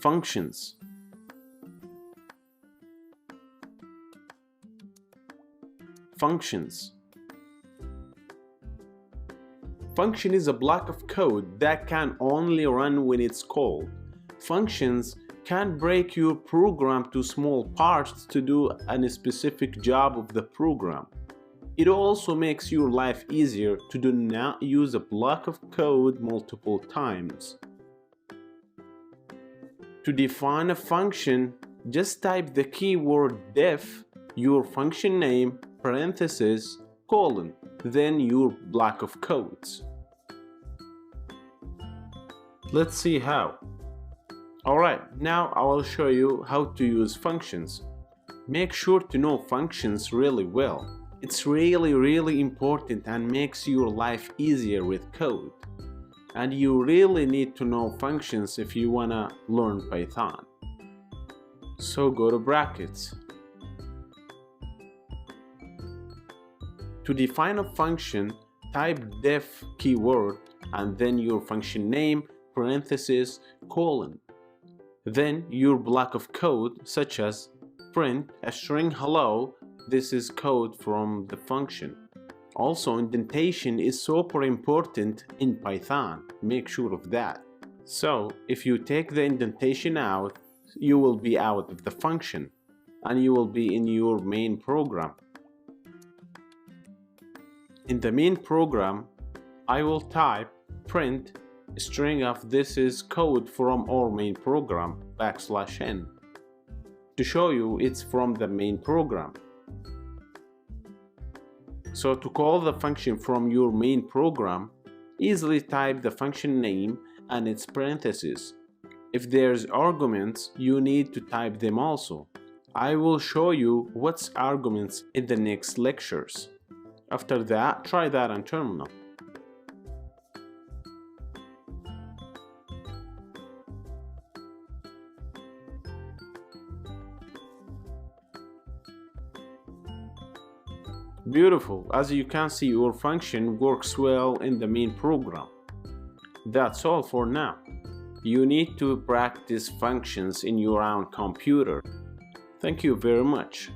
Functions. Functions. Function is a block of code that can only run when it's called. Functions can break your program to small parts to do a specific job of the program. It also makes your life easier to do not use a block of code multiple times. To define a function, just type the keyword def, your function name, parenthesis, colon, then your block of codes. Let's see how. Alright, now I will show you how to use functions. Make sure to know functions really well. It's really important and makes your life easier with code. And you really need to know functions if you wanna learn Python. So go to brackets. To define a function, type def keyword and then your function name, parenthesis, colon. Then your block of code such as print a string hello. This is code from the function. Also, indentation is super important in Python. Make sure of that. So, if you take the indentation out, you will be out of the function and you will be in your main program. In the main program, I will type print string of this is code from our main program \n to show you it's from the main program. So to call the function from your main program, easily type the function name and its parentheses. If there's arguments, you need to type them also. I will show you what's arguments in the next lectures. After that, try that on terminal. Beautiful. As you can see, your function works well in the main program. That's all for now. You need to practice functions in your own computer. Thank you very much.